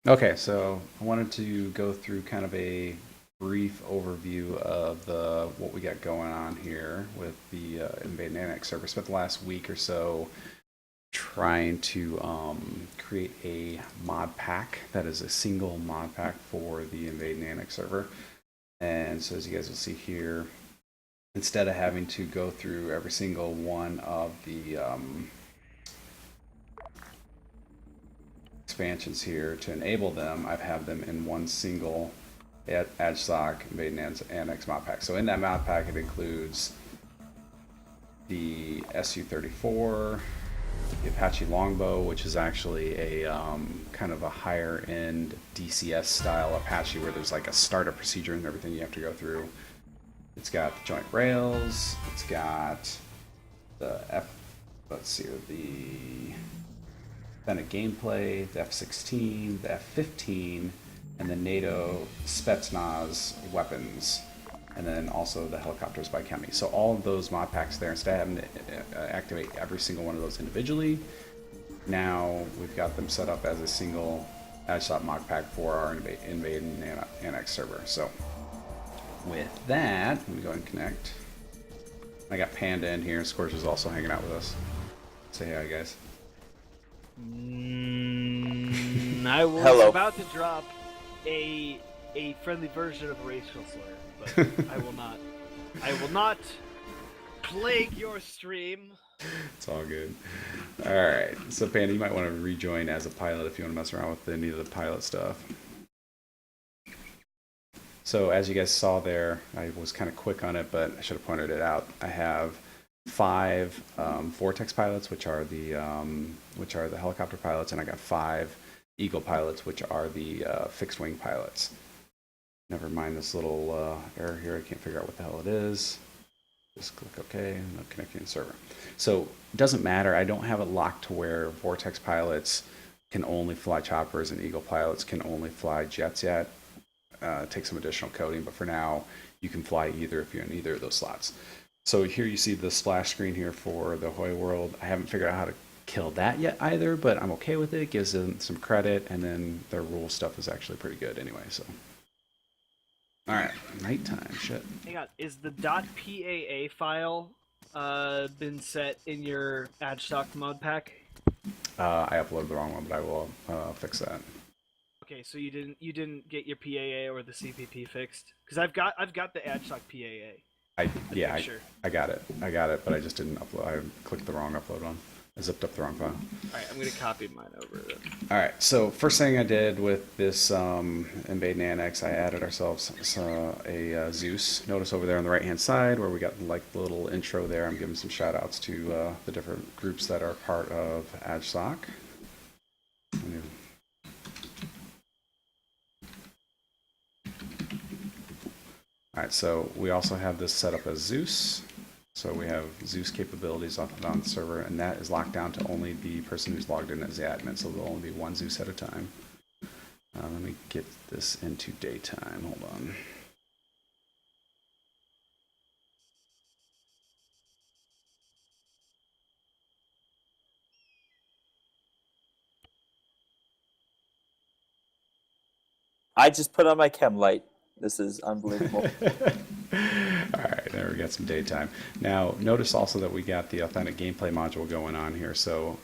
Okay, so I wanted to go through kind of a brief overview of the what we got going on here with the Invade and Annex server. Spent the last week or so trying to create a mod pack that is a single mod pack for the Invade and Annex server. And so as you guys will see here, instead of having to go through every single one of the expansions here to enable them, I've have them in one single AJSOC Invade and Annex mod pack. So in that mod pack, it includes the SU-34, the Apache Longbow, which is actually a kind of a higher end DCS style Apache where there's like a startup procedure and everything you have to go through. It's got the joint rails. It's got the let's see, the authentic gameplay, the F16, the F15, and the NATO Spetsnaz weapons, and then also the helicopters by Chemi. So all of those mod packs there, instead of having to activate every single one of those individually, now we've got them set up as a single AJSOC mod pack for our Invade and Annex server. So with that, let me go ahead and connect. I got Panda in here. Scorch is also hanging out with us. Say hi, guys. I was about to drop a friendly version of a racial slur, but I will not. I will not plague your stream. It's all good. All right, so Panda, you might want to rejoin as a pilot if you want to mess around with any of the pilot stuff. So as you guys saw there, I was kind of quick on it, but I should have pointed it out. I have 5 Vortex pilots, which are the helicopter pilots, and I got 5 Eagle pilots, which are the fixed wing pilots. Never mind this little error here. I can't figure out what the hell it is. Just click OK, and I'm connecting the server. So it doesn't matter. I don't have it locked to where Vortex pilots can only fly choppers and Eagle pilots can only fly jets yet. Take some additional coding, but for now, you can fly either if you're in either of those slots. So here you see the splash screen here for the Hoy world. I haven't figured out how to kill that yet either, but I'm okay with it. It gives them some credit, and then their rule stuff is actually pretty good anyway. So, all right, nighttime shit. Hang on, is the .paa file been set in your AJSOC mod pack? I uploaded the wrong one, but I will fix that. Okay, so you didn't get your PAA or the CPP fixed? Because I've got the AJSOC PAA. I got it, but I just didn't upload. I clicked the wrong upload one. I zipped up the wrong file. All right, I'm gonna copy mine over then. All right, so first thing I did with this Invade and Annex, I added ourselves a Zeus. Notice over there on the right-hand side where we got like the little intro there. I'm giving some shout-outs to the different groups that are part of AJSOC. All right, so we also have this set up as Zeus. So we have Zeus capabilities on the server, and that is locked down to only the person who's logged in as the admin. So there'll only be one Zeus at a time. Let me get this into daytime. Hold on. I just put on my chem light. This is unbelievable. All right, there we got some daytime. Now, notice also that we got the authentic gameplay module going on here. So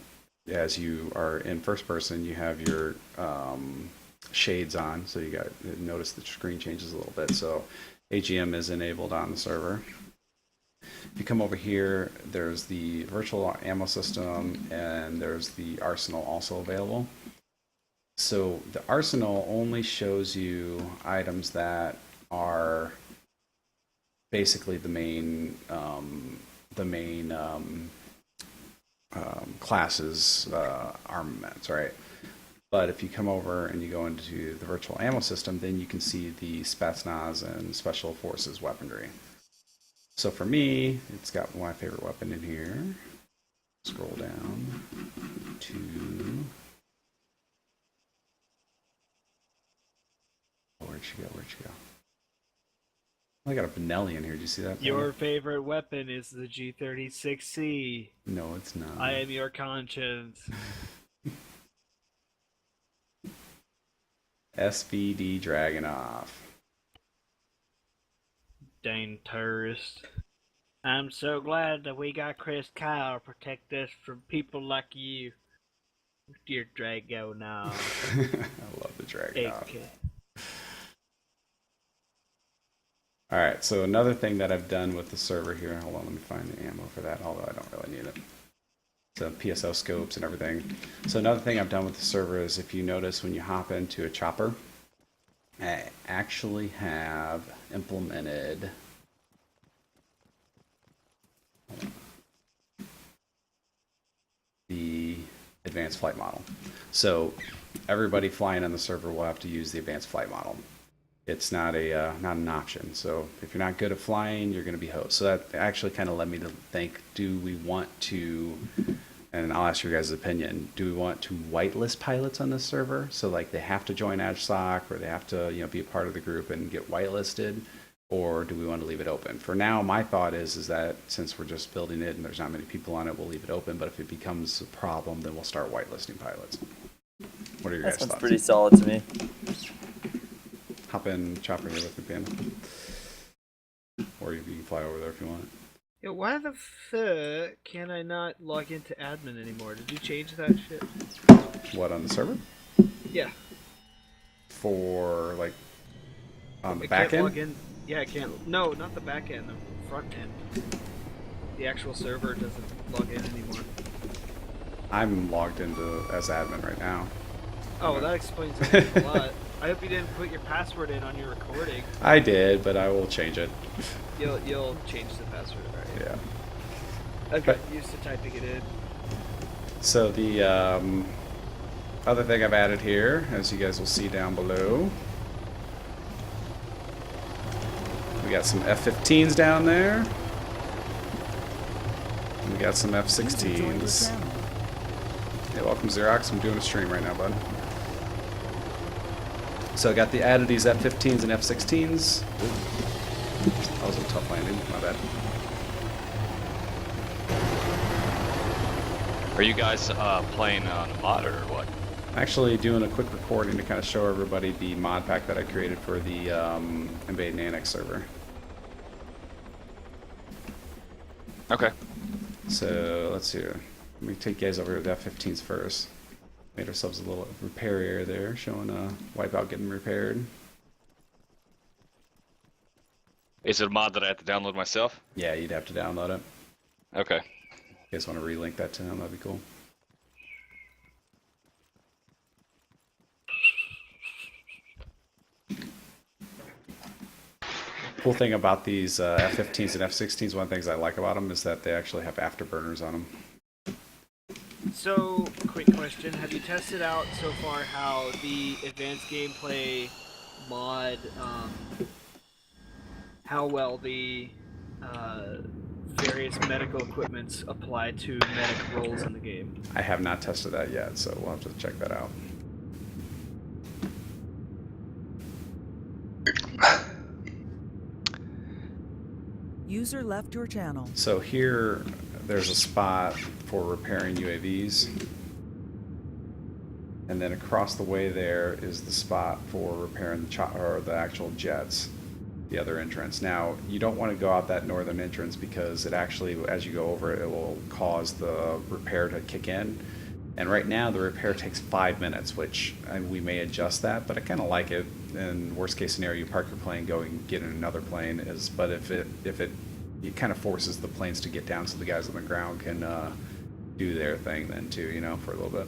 as you are in first person, you have your shades on. So you got, notice the screen changes a little bit. So AGM is enabled on the server. If you come over here, there's the virtual ammo system and there's the arsenal also available. So the arsenal only shows you items that are basically the main classes armaments, right? But if you come over and you go into the virtual ammo system, then you can see the Spetsnaz and Special Forces weaponry. So for me, it's got my favorite weapon in here. Scroll down to... Where'd she go? I got a Benelli in here. Did you see that? Your favorite weapon is the G36C. No, it's not. I am your conscience. SVD Dragunov. Dang terrorist. I'm so glad that we got Chris Kyle to protect us from people like you. Dear Dragunov. I love the Dragunov. AK. Alright, so another thing that I've done with the server here, hold on, let me find the ammo for that, although I don't really need it. So PSO scopes and everything. So another thing I've done with the server is if you notice when you hop into a chopper, I actually have implemented the advanced flight model. So everybody flying on the server will have to use the advanced flight model. It's not an option. So if you're not good at flying, you're going to be host. So that actually kind of led me to think, do we want to, and I'll ask your guys' opinion, do we want to whitelist pilots on this server? So like they have to join AJSOC or they have to be a part of the group and get whitelisted? Or do we want to leave it open? For now, my thought is that since we're just building it and there's not many people on it, we'll leave it open. But if it becomes a problem, then we'll start whitelisting pilots. What are your guys' thoughts? That sounds pretty solid to me. Hop in chopper here with me, Panda. Or you can fly over there if you want. Yo, why the fuck can I not log into admin anymore? Did you change that shit? What, on the server? Yeah. For, like, on the I back can't end? log in. Yeah, I can't. No, not the back end, the front end. The actual server doesn't log in anymore. I'm logged into as admin right now. Oh, well, that explains a lot. I hope you didn't put your password in on your recording. I did, but I will change it. You'll change the password, right? Yeah. I've gotten used to typing it in. So the other thing I've added here, as you guys will see down below, we got some F15s down there. And we got some F16s. Hey, welcome Xerox. I'm doing a stream right now, bud. So I got added these F15s and F16s. Ooh. That was a tough landing, my bad. Are you guys playing on a mod or what? Actually doing a quick recording to kind of show everybody the mod pack that I created for the Invade and Annex server. Okay. So let's see here. Let me take you guys over to the F15s first. Made ourselves a little repair area there, showing Wipeout getting repaired. Is it a mod that I have to download myself? Yeah, you'd have to download it. Okay. You guys want to relink that to him? That'd be cool. Cool thing about these F15s and F16s, one of the things I like about them is that they actually have afterburners on them. So, quick question. Have you tested out so far how the advanced gameplay mod, how well the various medical equipments apply to medic roles in the game? I have not tested that yet, so we'll have to check that out. User left your channel. So here, there's a spot for repairing UAVs. And then across the way there is the spot for repairing the actual jets, the other entrance. Now, you don't want to go out that northern entrance because it actually, as you go over it, it will cause the repair to kick in. And right now, the repair takes 5 minutes, which we may adjust that, but I kind of like it. In worst case scenario, you park your plane, go and get in another plane. But if it kind of forces the planes to get down so the guys on the ground can do their thing then too, for a little bit.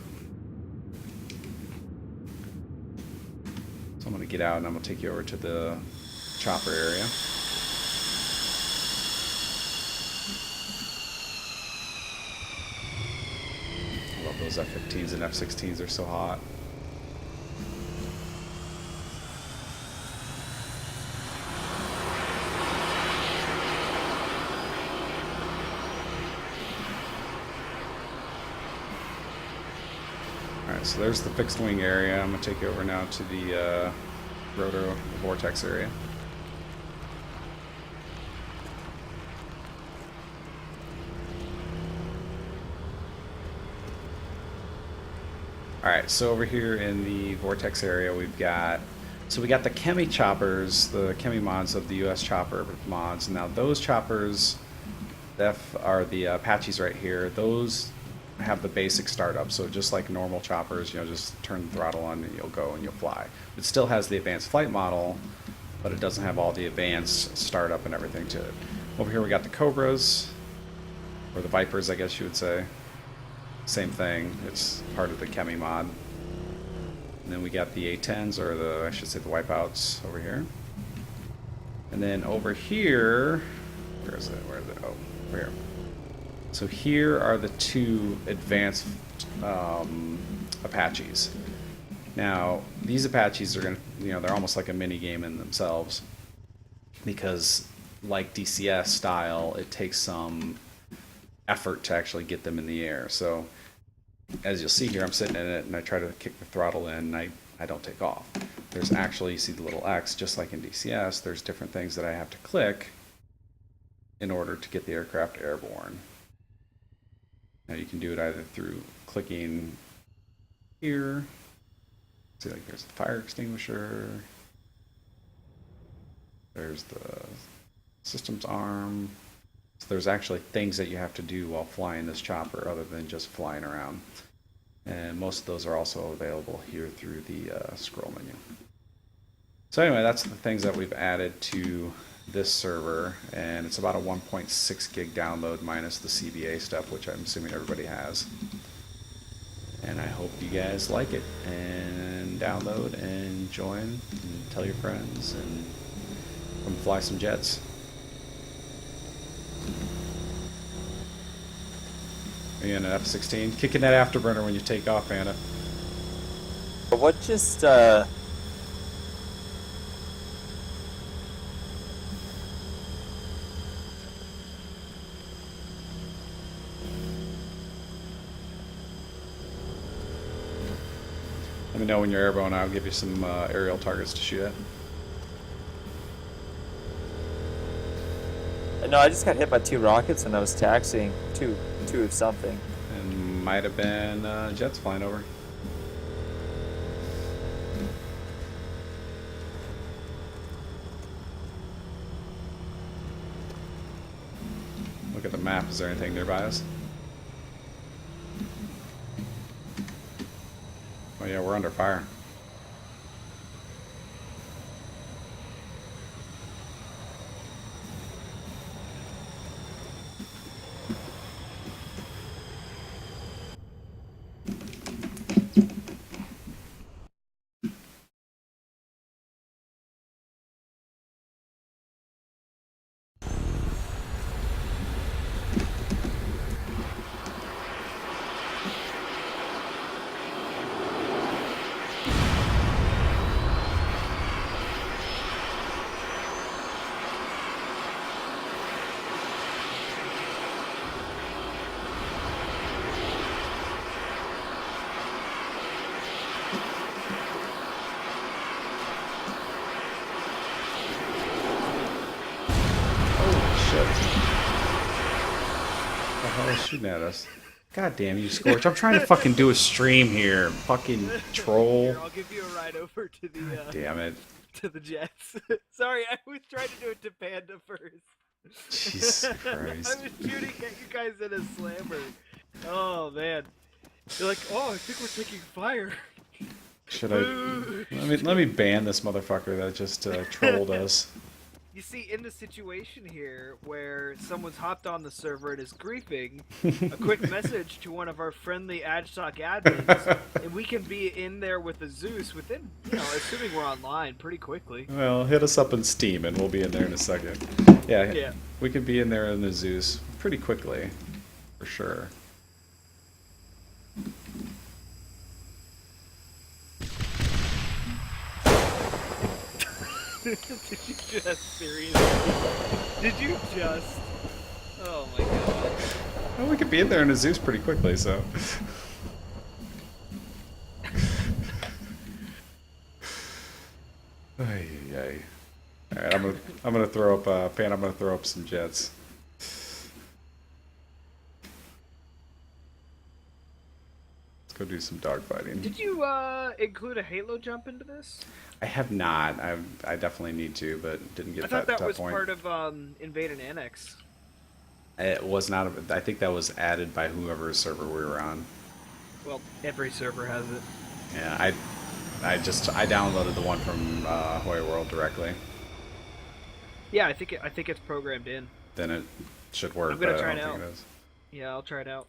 So I'm going to get out and I'm going to take you over to the chopper area. I love those F-15s and F-16s, they're so hot. Alright, so there's the fixed wing area. I'm going to take you over now to the rotor vortex area. All right, so over here in the Vortex area, we've got, so we got the Chemi choppers, the Chemi mods of the US chopper mods. Now those choppers, are the Apaches right here. Those have the basic startup, so just like normal choppers, you know, just turn the throttle on and you'll go and you'll fly. It still has the advanced flight model, but it doesn't have all the advanced startup and everything to it. Over here we got the Cobras, or the Vipers, I guess you would say. Same thing, it's part of the Chemi mod. And then we got the A10s, or the, I should say the Wipeouts over here. And then over here, where is it? Oh, over here. So here are the two advanced Apaches. Now, these Apaches are going to, you know, they're almost like a mini game in themselves, because like DCS style, it takes some effort to actually get them in the air. So as you'll see here, I'm sitting in it and I try to kick the throttle in and I don't take off. There's actually, you see the little X, just like in DCS, there's different things that I have to click in order to get the aircraft airborne. Now you can do it either through clicking here. See, like there's the fire extinguisher. There's the systems arm. So there's actually things that you have to do while flying this chopper other than just flying around. And most of those are also available here through the scroll menu. So anyway, that's the things that we've added to this server, and it's about a 1.6 gig download minus the CBA stuff, which I'm assuming everybody has. And I hope you guys like it, and download and join and tell your friends and come fly some jets. Are you in an F-16? Kicking that afterburner when you take off, Anna. But what just, Let me know when you're airborne. I'll give you some aerial targets to shoot at. No, I just got hit by 2 rockets when I was taxiing. Two of something. And might have been jets flying over. Look at the map. Is there anything nearby us? Oh yeah, we're under fire. Shooting at us. God damn you, Scorch. I'm trying to fucking do a stream here. Fucking troll. Here, I'll give you a ride over to the Damn it. to the jets. Sorry, I was trying to do it to Panda first. Jesus Christ. I was shooting at you guys in a slammer. Oh man. You're like, oh, I think we're taking fire. Should I let me ban this motherfucker that just trolled us. You see, in the situation here where someone's hopped on the server and is griefing, a quick message to one of our friendly AJSOC admins, and we can be in there with the Zeus within, you know, assuming we're online pretty quickly. Well, hit us up in Steam and we'll be in there in a second. Yeah. We could be in there in the Zeus pretty quickly, for sure. Did you just seriously? Did you just? Oh my god. Well, we could be in there in a Zeus pretty quickly, so. Ay. All right, I'm gonna throw up Pan. I'm gonna throw up some jets. Let's Go do some dogfighting. Did you include a Halo jump into this? I have not. I definitely need to, but didn't get I thought that was point. part of Invade and Annex. It was not. I think that was added by whoever's server we were on. Well, every server has it. Yeah, I downloaded the one from Hoy World directly. Yeah, I think it's programmed in. Then it should work. I'm gonna but try I don't it think out. it is. Yeah, I'll try it out.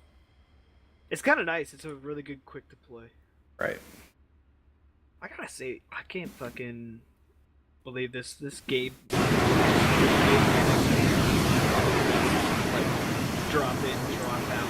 It's kind of nice. It's a really good quick deploy. Right. I gotta say, I can't fucking believe this game. Like, drop in, drop out.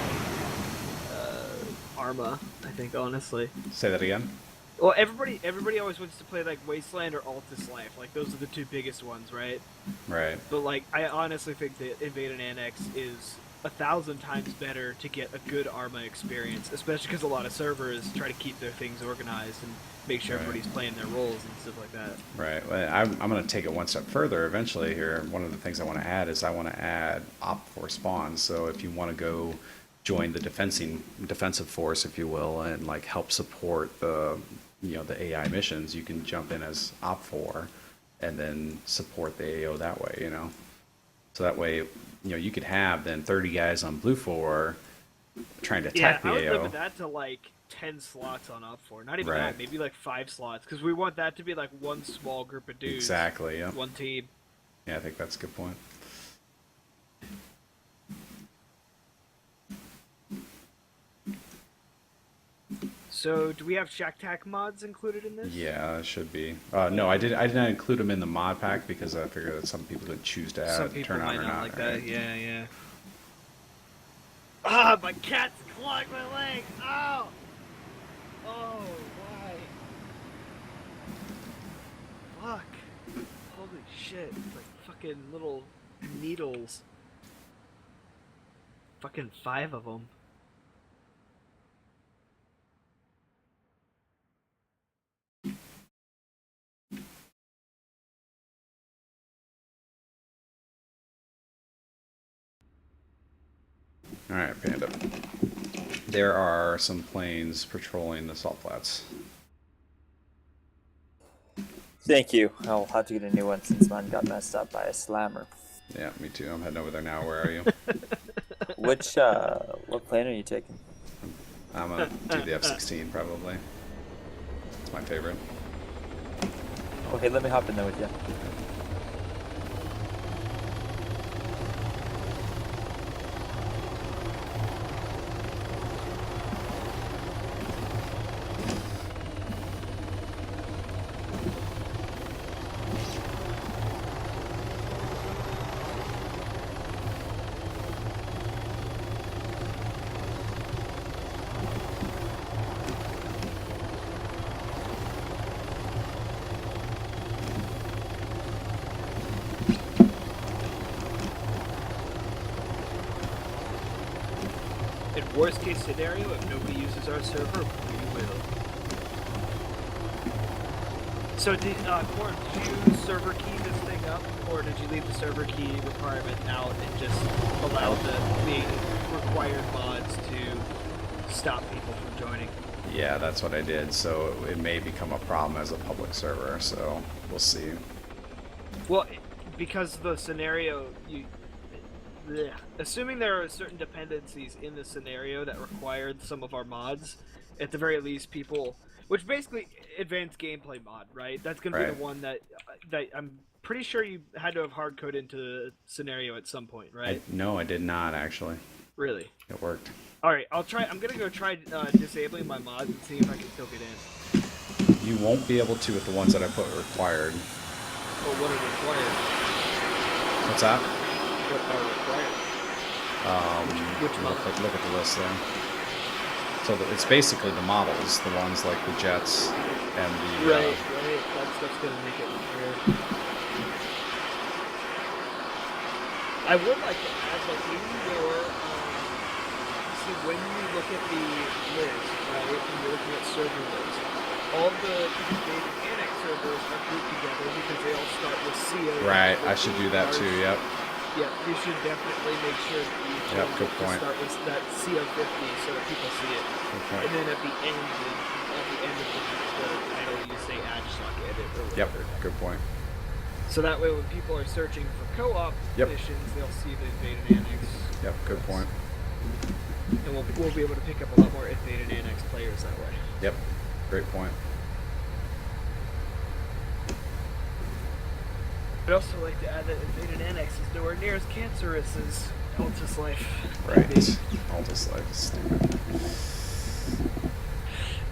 Arma, I think, honestly. Say that again. Well, everybody always wants to play like Wasteland or Altis Life. Like those are the two biggest ones, right? Right. But like, I honestly think that Invade and Annex is 1,000 times better to get a good Arma experience, especially because a lot of servers try to keep their things organized and make sure everybody's playing their roles and stuff like that. Right. Well, I'm going to take it one step further eventually here. One of the things I want to add is I want to add Op4 spawns. So if you want to go join the defensive force, if you will, and like help support the the AI missions, you can jump in as Op4 and then support the AO that way, So that way, you could have then 30 guys on Blue 4 trying to attack the AO. Yeah, I would limit that to like 10 slots on Op4. Not even that, maybe like 5 slots, because we want that to be like one small group of dudes. Exactly, yeah. One team. Yeah, I think that's a good point. So, do we have Shack mods included in this? Yeah, it should be. No, I did not include them in the mod pack because I figured that some people would choose to Some people turn on might or not not. like right? that. Yeah. Ah, my cat's clawing my leg. Ow! Oh, why? Fuck. Holy shit. It's like fucking little needles. Fucking 5 of them. Alright, Panda. There are some planes patrolling the salt flats. Thank you. I'll have to get a new one since mine got messed up by a slammer. Yeah, me too. I'm heading over there now. Where are you? What plane are you taking? I'm gonna do the F16 probably. It's my favorite. Okay, let me hop in there with you. Worst case scenario, if nobody uses our server, we will. So, Court, did you server key this thing up, or did you leave the server key requirement out and just allow the required mods to stop people from joining? Yeah, that's what I did. So it may become a problem as a public server. So we'll see. Well, because the scenario, assuming there are certain dependencies in the scenario that required some of our mods, at the very least people, which basically advanced gameplay mod, right? That's going to be the one that I'm pretty sure you had to have hard coded into the scenario at some point, right? No, I did not actually. Really? It worked. All right, I'm going to go try disabling my mods and see if I can still get in. You won't be able to with the ones that I put required. Or what are required? What's that? What are required? Which mod? Look at the list there. So it's basically the models, the ones like the jets and the... Right. That stuff's going to make it weird. I would like to add, like, in your... see, when you look at the list, right, and you're looking at server lists, all the Invade and Annex servers are grouped together because they all start with CO. Right, I should do that too, yep. Yeah, you should definitely make sure that you Yeah, change good it to point. start with that CO50 so that people see it. Good point. And then at the end of the title, you say AJSOC edit or Yep, whatever. good point. So that way, when people are searching for co-op Yep. missions, they'll see the Invade and Annex. Yep, good point. And we'll be able to pick up a lot more Invade and Annex players that way. Yep, great point. I'd also like to add that Invade and Annex is nowhere near as cancerous as Altis Life. Right. Altis Life is stupid.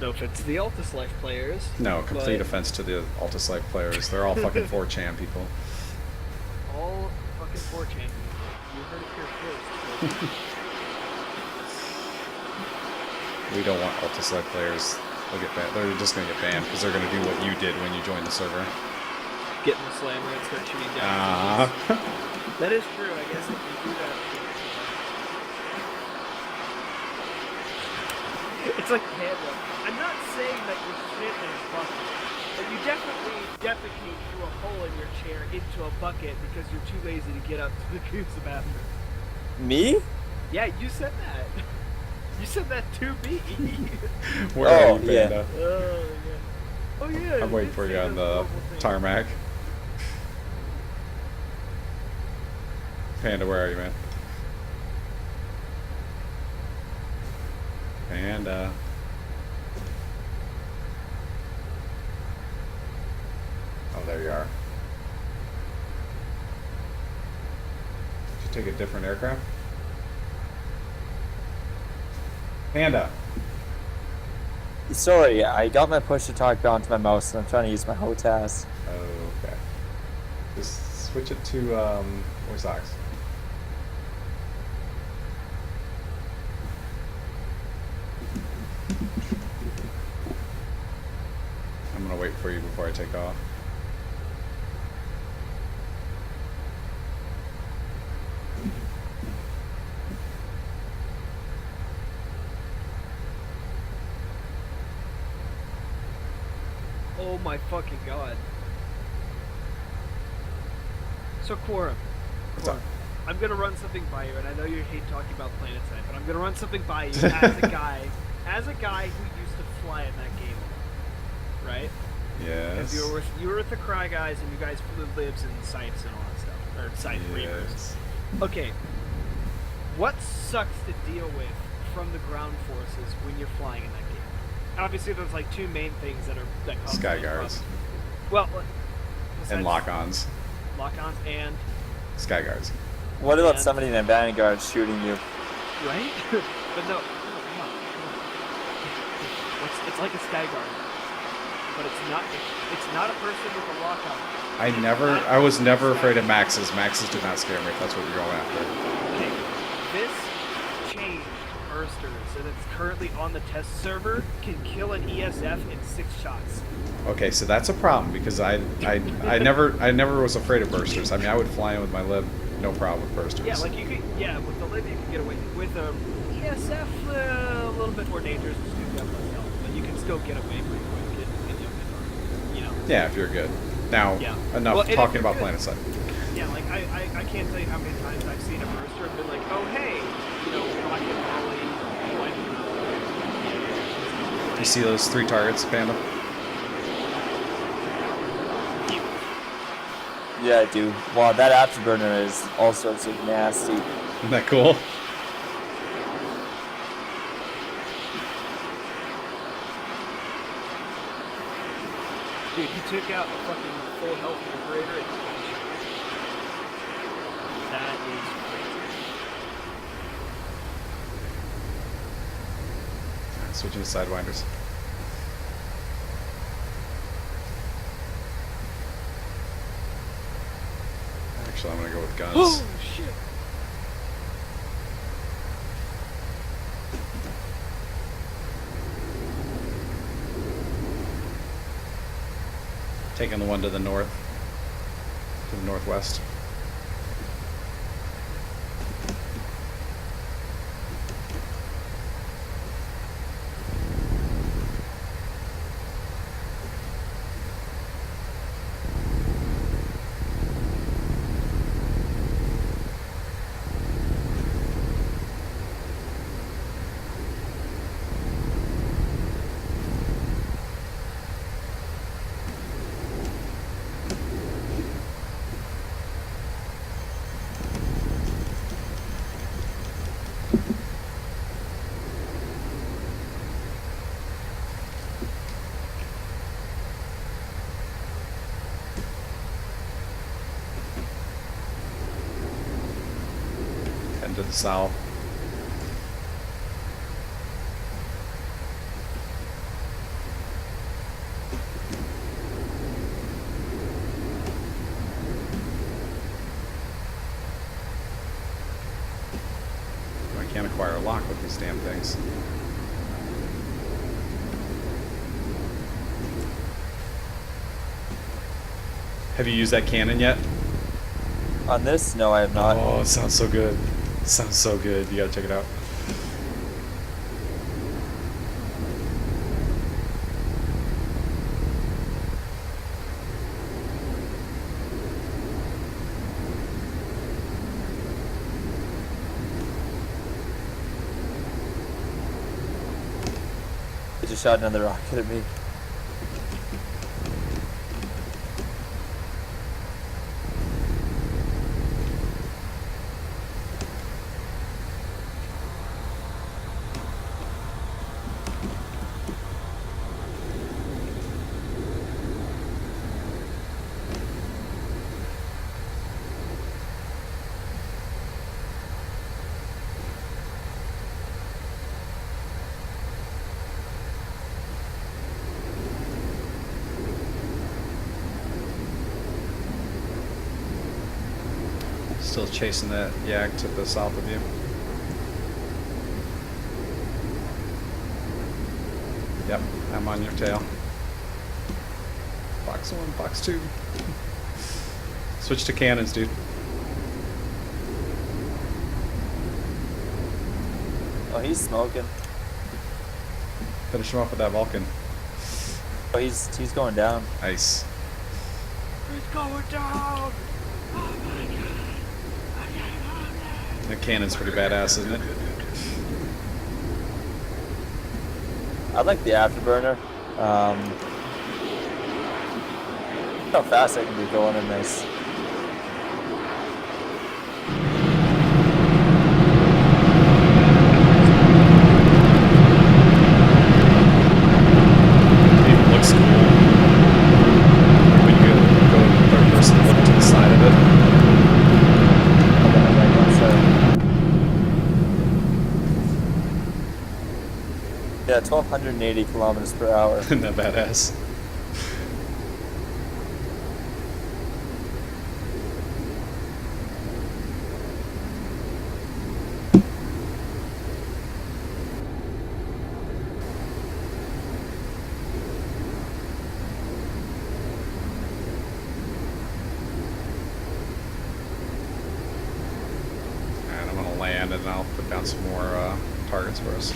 No offense to the Altis Life players. No, complete but offense to the Altis Life players. They're all fucking 4chan people. all fucking 4chan people. You heard it here first. We don't want Altis Life players. They'll get banned. They're just gonna get banned because they're gonna do what you did when you joined the server. Get in the slammer and start shooting down. That is true, I guess if you do that. It's like Panda. I'm not saying that your shit is bucket, but you definitely defecate through a hole in your chair into a bucket because you're too lazy to get up to the goose bathroom. Me? Yeah, you said that. You said that to me. Where are Oh, you, yeah. Panda? Oh yeah. I'm waiting for you on the tarmac. Panda, where are you, man? Panda. Oh, there you are. Did you take a different aircraft? Panda. Sorry, I got my push to talk onto my mouse and I'm trying to use my HOTAS. Oh, okay. Just switch it to voice aux. I'm gonna wait for you before I take off. Oh my fucking god. So Quorum. What's up? I'm gonna run something by you, and I know you hate talking about PlanetSide, but I'm gonna run something by you as a guy who used to fly in that game, right? Because Yes. you were with the Cry guys, and you guys flew libs and sites and all that stuff, or site reavers. Yes. Okay. What sucks to deal with from the ground forces when you're flying in that game? Obviously, there's like two main things that cause Sky those guards. problems. Well, And lock-ons. Lock-ons and Sky guards. What about And- somebody in a vanguard shooting you? right? But no, come on. It's like a sky guard, but it's not a person with a lock-on. I was never afraid of Maxes. Maxes do not scare me if that's what you're going after. Okay, this changed bursters, and it's currently on the test server. Can kill an ESF in 6 shots. Okay, so that's a problem because I never was afraid of bursters. I mean, I would fly in with my lib, no problem with bursters. Yeah, like with the lib you can get away. With a ESF, a little bit more dangerous to do that myself, but you can still get away pretty quick you know. Yeah, if you're good. Now, Yeah. enough Well, and if talking you're about good- PlanetSide. Yeah, like I can't tell you how many times I've seen a burster and been like, oh hey, you know, rocket volley, Do you see those 3 targets, Panda? Yeah, I do. Wow, that afterburner is all sorts of nasty. Isn't that cool? Dude, he took out a fucking full health liberator and that is crazy. Switching to Sidewinders. Actually, I'm gonna go with guns. Oh shit! Taking the one to the north, to the northwest. to the south. I can't acquire a lock with these damn things. Have you used that cannon yet? On this, no, I have not. Oh, it sounds so good. It sounds so good. You gotta check it out. It just shot another rocket at me. Still chasing that yak to the south of you. Yep, I'm on your tail. Box 1, box 2. Switch to cannons, dude. Oh, he's smoking. Finish him off with that Vulcan. Oh, he's going down. Nice. It's going down! The cannon's pretty badass, isn't it? I like the afterburner. How fast I can be going in this. It even looks cool. When you go third person look to the side of it. Yeah, 1,280 kilometers per hour. Isn't that badass? And I'm gonna land and I'll put down some more targets for us.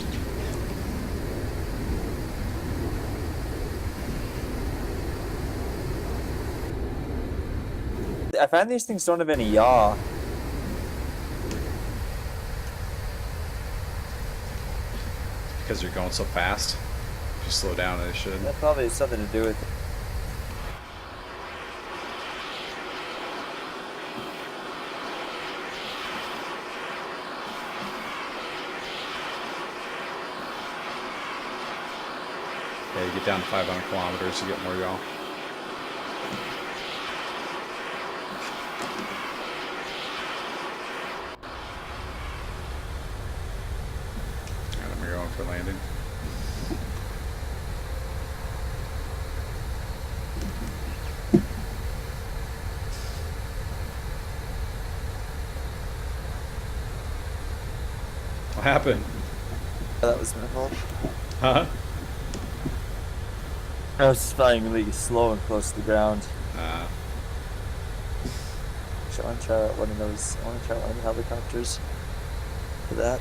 I find these things don't have any yaw. Because you're going so fast. If you slow down, they should. That probably has something to do with it. Yeah, you get down to 500 kilometers, you get more yaw. Alright, I'm going for landing. What happened? That was my fault. Huh? I was just flying really slow and close to the ground. Actually, I want to try out one of those. I want to try out one of the helicopters for that.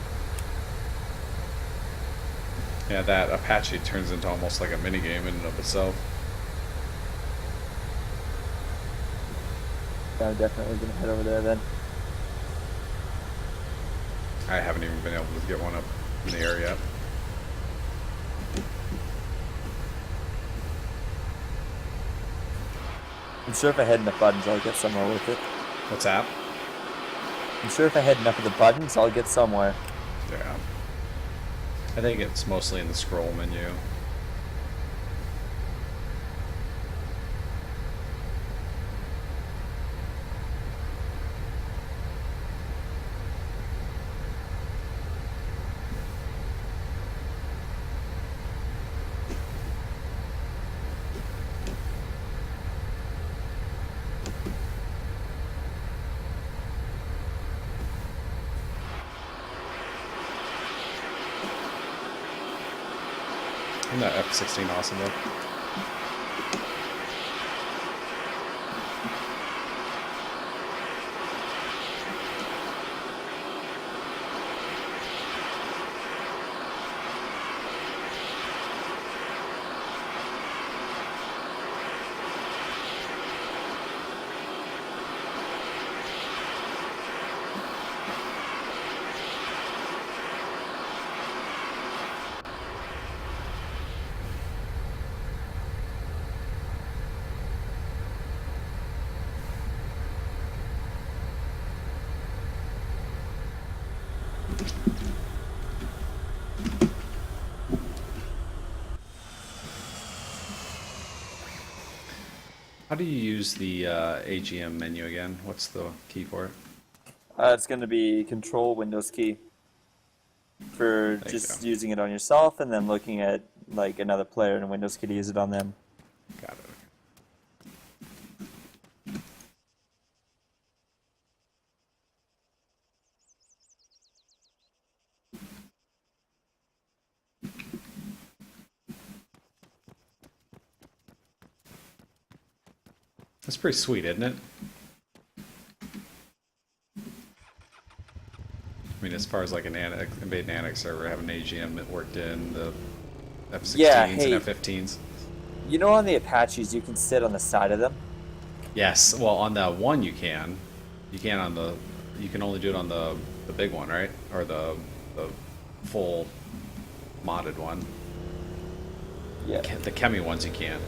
Yeah, that Apache turns into almost like a mini game in and of itself. Yeah, I'm definitely gonna head over there then. I haven't even been able to get one up in the air yet. I'm sure if I hit enough buttons, I'll get somewhere with it. What's that? I'm sure if I hit enough of the buttons, I'll get somewhere. Yeah. I think it's mostly in the scroll menu. Isn't that F16 awesome though? How do you use the AGM menu again? What's the key for it? It's going to be Control Windows key for There you just go. using it on yourself, and then looking at like another player in Windows key to use it on them. Got it. That's pretty sweet, isn't it? I mean, as far as like an Invade and Annex server, having an AGM that worked in the F16s Yeah, hey. and F15s. You know, on the Apaches, you can sit on the side of them. Yes, well, on the one you can. You can on the. You can only do it on the big one, right? Or the full modded one. Yeah. The Chemi ones you can't.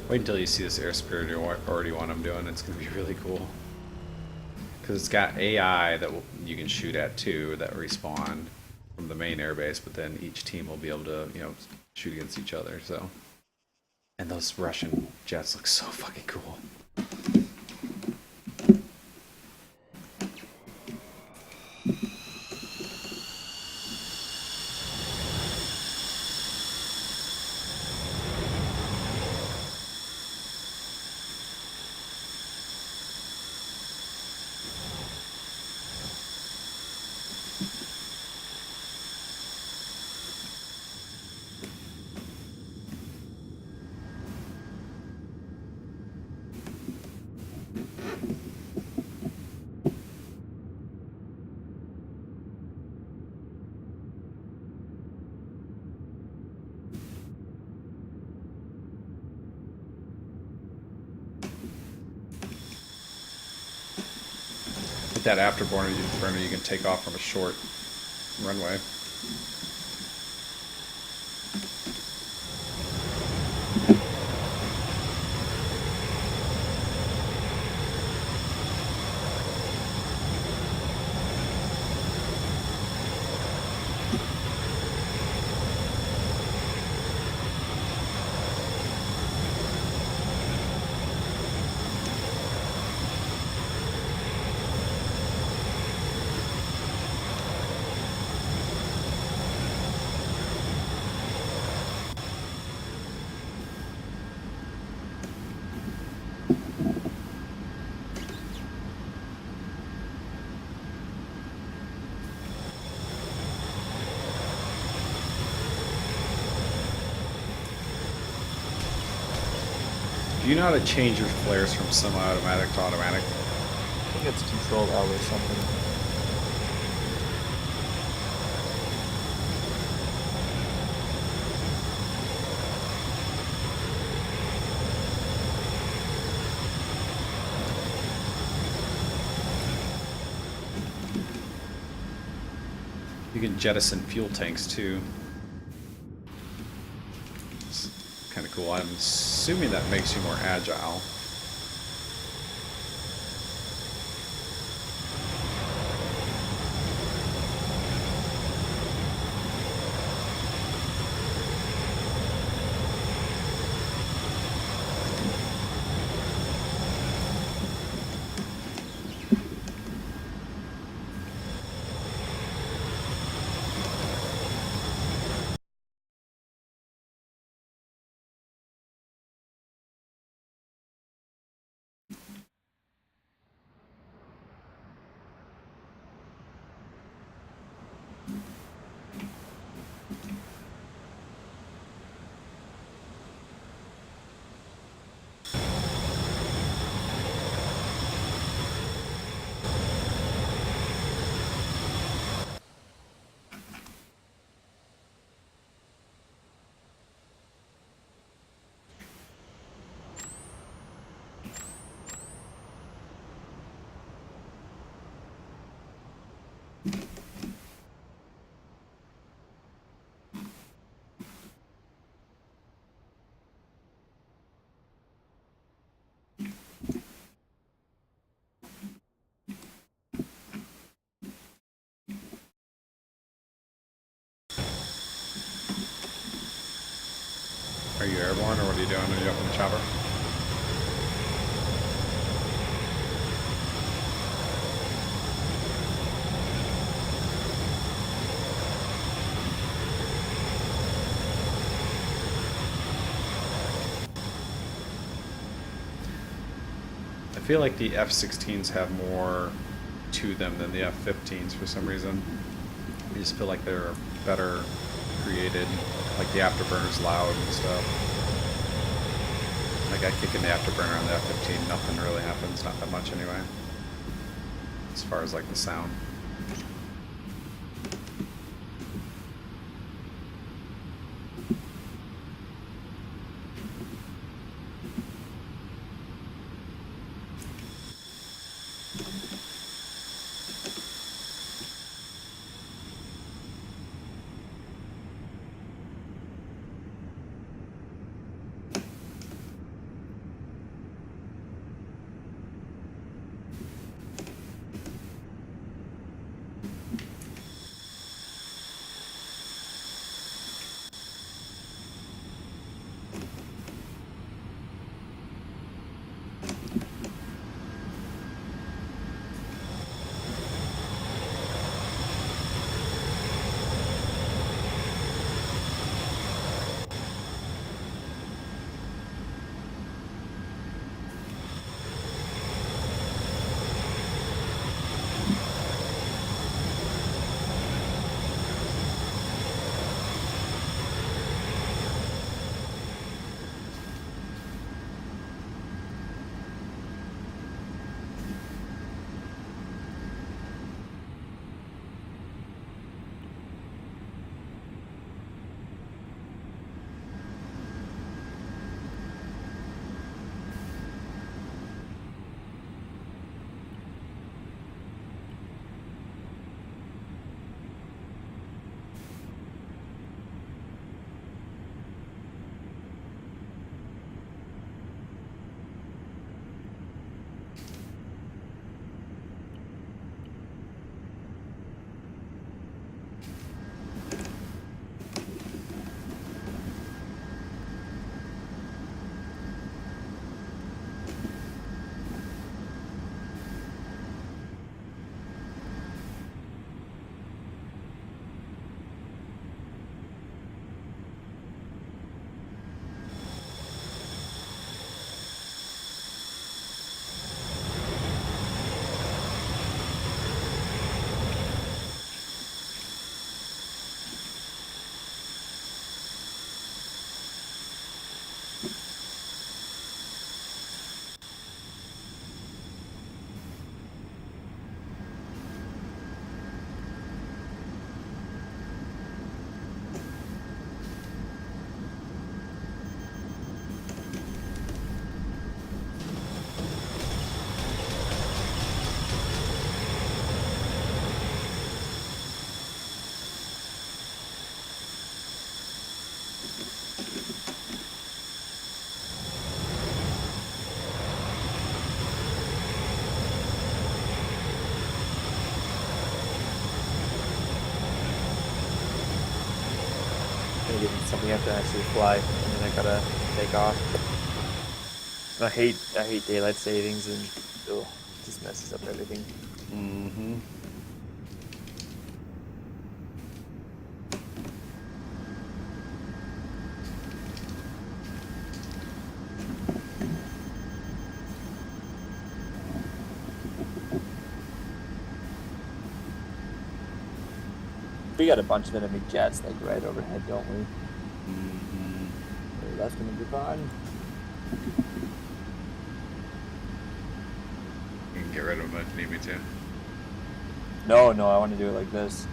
Wait until you see this air superiority one I'm doing. It's going to be really cool. Because it's got AI that you can shoot at too, that respawn from the main airbase, but then each team will be able to, you know, shoot against each other. So, and those Russian jets look so fucking cool. That afterburner you can take off from a short runway. Do you know how to change your flares from semi-automatic to automatic? I think it's Control L or something. You can jettison fuel tanks too. It's kind of cool. I'm assuming that makes you more agile. Are you airborne, or what are you doing? Are you up in the chopper? I feel like the F-16s have more to them than the F-15s for some reason. I just feel like they're better created, like the afterburner's loud and stuff. Like I kick in the afterburner on the F-15, nothing really happens, not that much anyway, as far as like the sound. Maybe it's something I have to actually fly, and then I gotta take off. I hate daylight savings, and it just messes up everything. Mm-hmm. We got a bunch of enemy jets like right overhead, don't we? Mm-hmm. So that's gonna be fun. You can get rid of them if you need me to. No, I want to do it like this.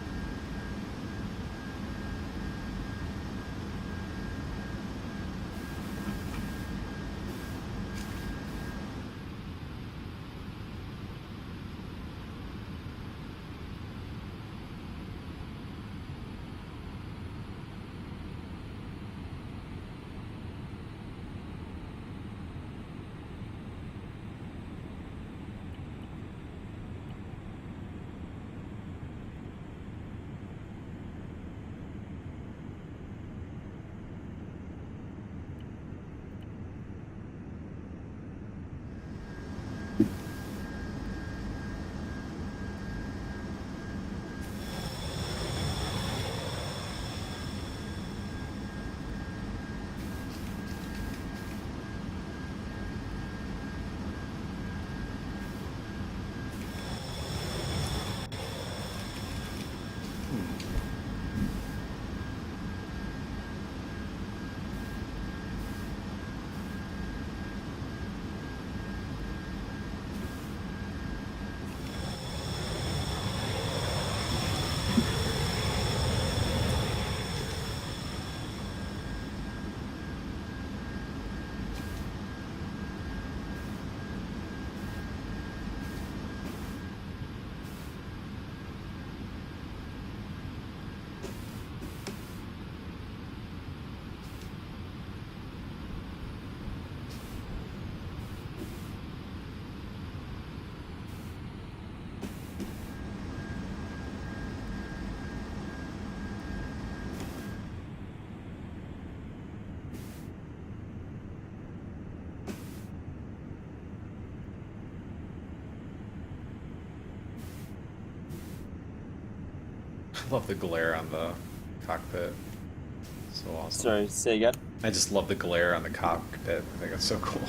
love the glare on the cockpit. So awesome. Sorry, say again? I just love the glare on the cockpit. I think it's so cool.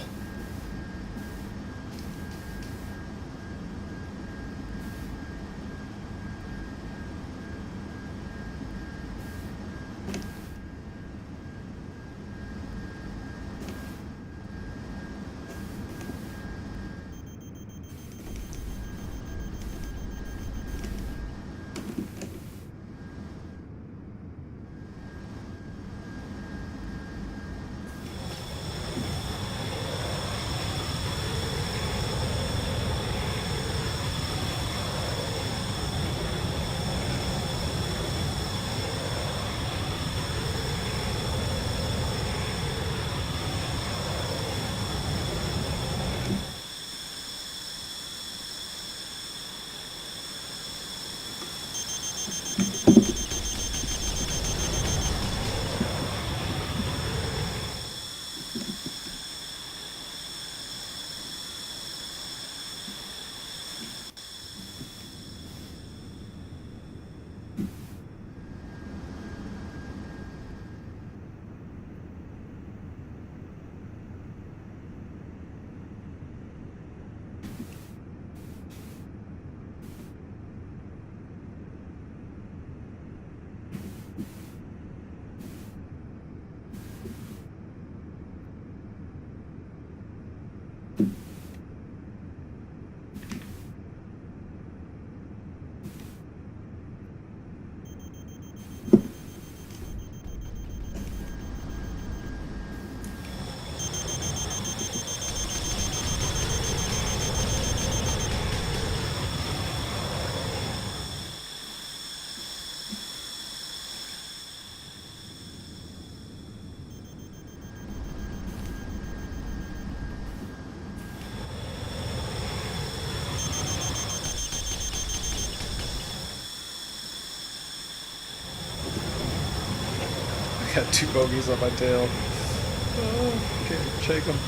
Got 2 bogeys on my tail. Oh, can't shake them.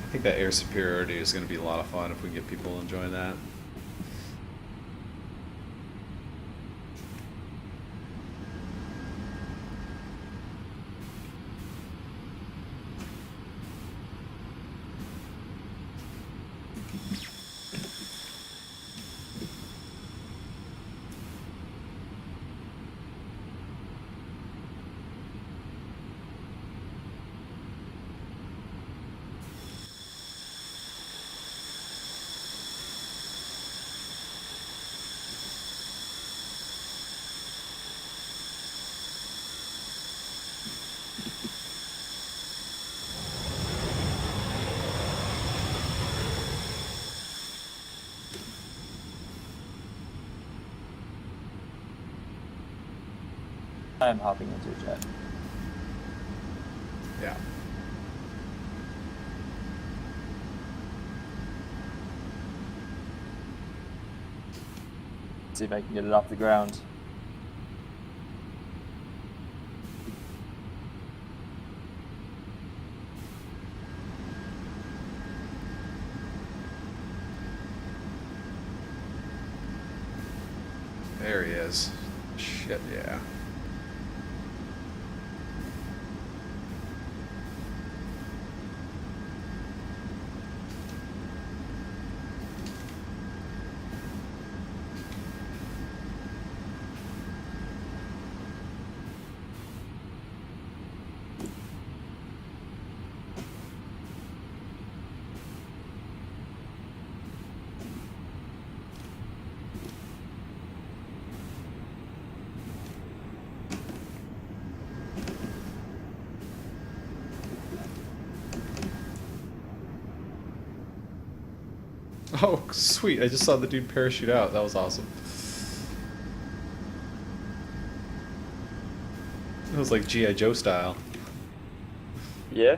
I think that air superiority is going to be a lot of fun if we get people enjoying that. I'm hopping into a jet. Yeah. See if I can get it off the ground. There he is. Shit, yeah. Oh, sweet. I just saw the dude parachute out. That was awesome. It was like G.I. Joe style. Yeah.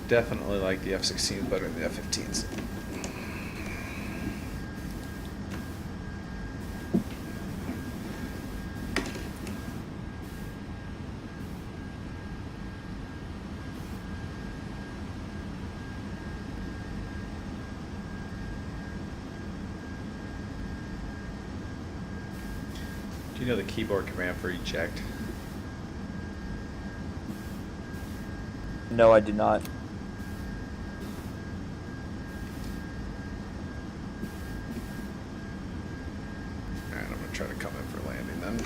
Definitely like the F-16s better than the F-15s. Do you know the keyboard command for eject? No, I do not. Alright, I'm gonna try to come in for landing then.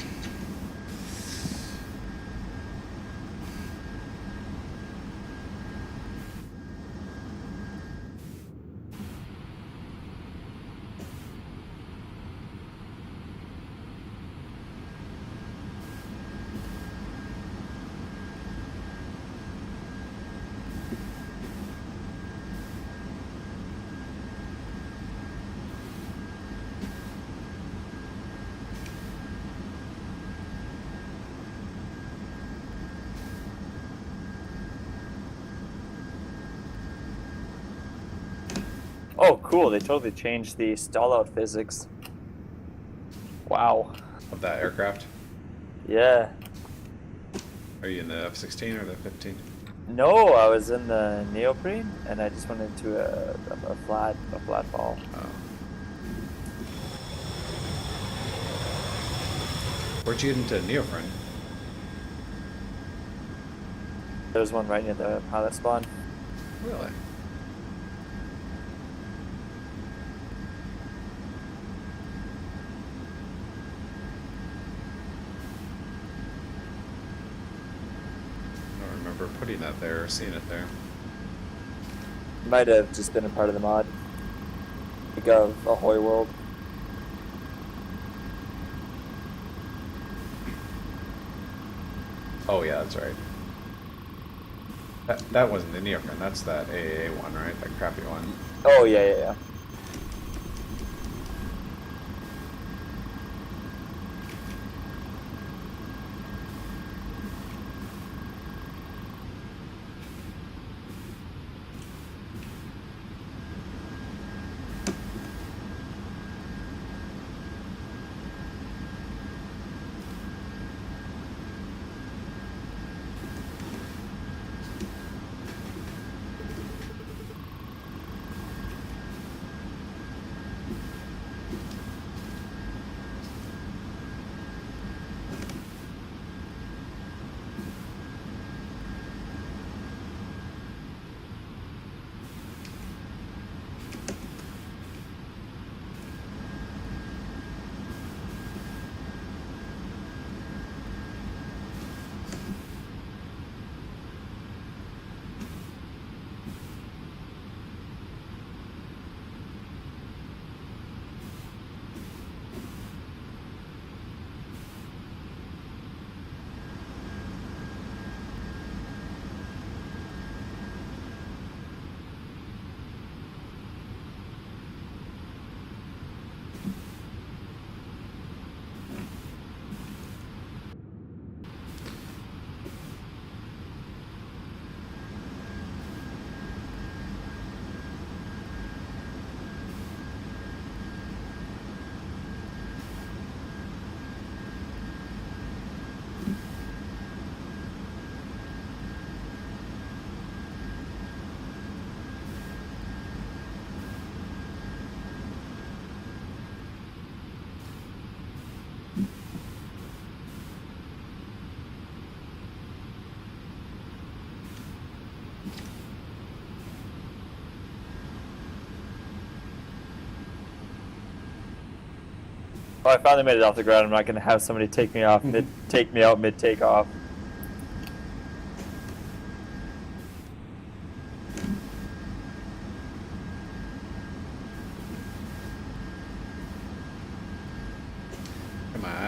Oh, cool. They totally changed the stall out physics. Wow. Of that aircraft? Yeah. Are you in the F-16 or the 15? No, I was in the neoprene and I just went into a flat fall. Oh. Where'd you get into neoprene? There's one right near the pilot spawn. Really? I don't remember putting that there or seeing it there. Might have just been a part of the mod. Like of Ahoy World. Oh yeah, that's right. That wasn't the neoprene, that's that AAA one, right? That crappy one. Oh, yeah. Oh, I finally made it off the ground. I'm not gonna have somebody take me out mid takeoff.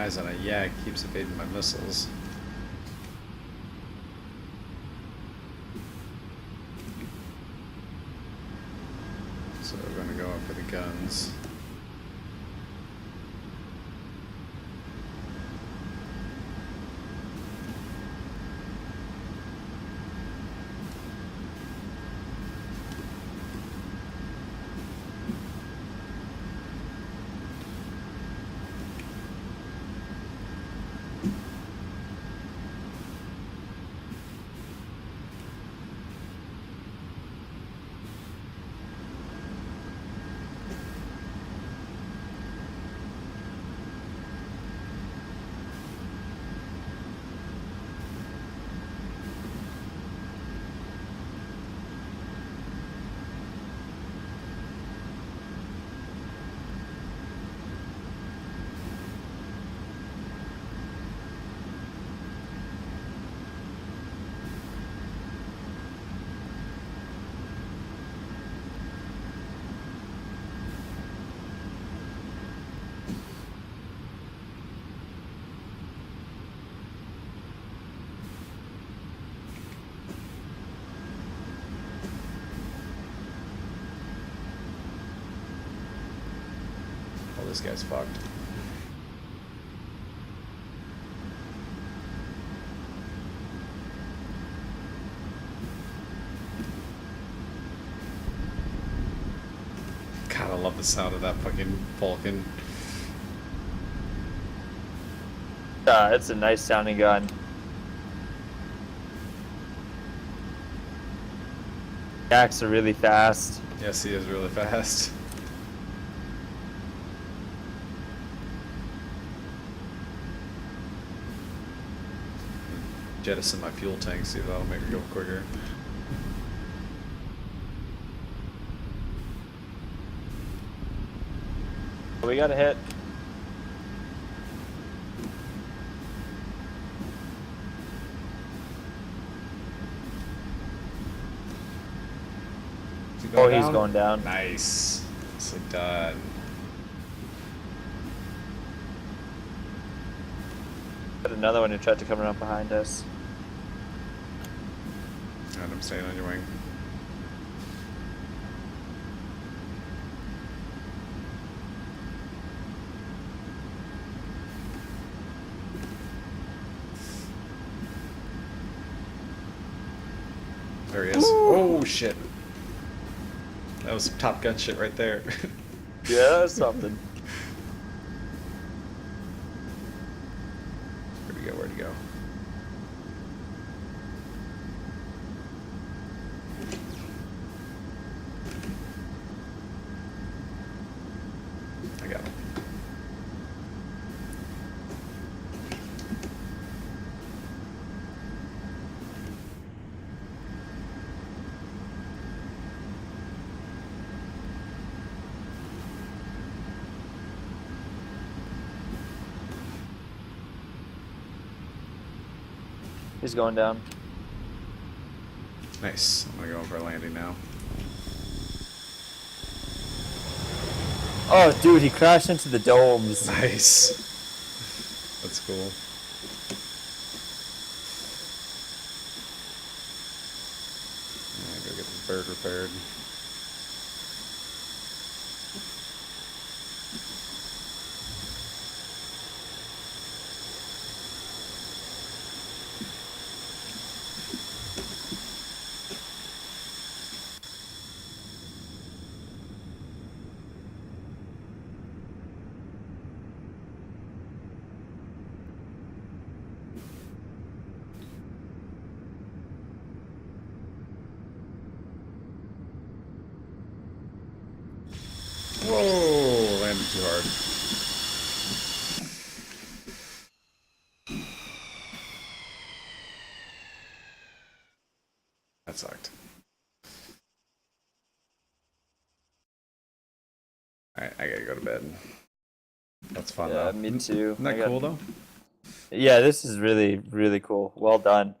eyes on it. Yeah, it keeps evading my missiles. So we're going to go up for the guns. Oh, this guy's fucked. God, I love the sound of that fucking Falcon. It's a nice sounding gun. Jacks are really fast. Yes, he is really fast. Jettison my fuel tank, see if that'll make it go quicker. We got a hit. Oh, he's going down. Nice. Nicely done. Got another one who tried to come around behind us. And I'm staying on your wing. There he is. Oh shit. That was some Top Gun shit right there. Yeah, that's something. Where'd he go? Where'd he go? I got him. He's going down. Nice. I'm gonna go in for a landing now. Oh, dude, he crashed into the domes. Nice. That's cool. Go get this bird repaired. Whoa, landed too hard. That sucked. Alright, I gotta go to bed. That's fun though. Yeah, me too. Isn't that cool though? Yeah, this is really, really cool. Well done.